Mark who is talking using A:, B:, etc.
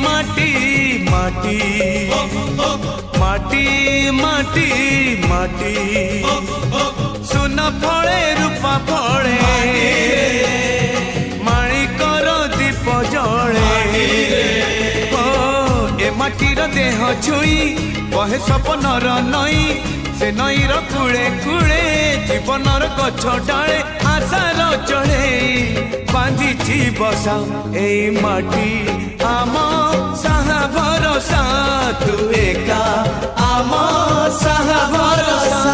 A: माटी माटी माटी माटी माटी सुन फले रूपा फले माणिकर दीप जले ए माटीर देह छुई बहे सपनर नई से नईर कूले कूले जीवनर गछ डाले आशार चढ़े बांधी बसा ए माटी आम साहा भरोसा तू एका आम साहा भरोसा।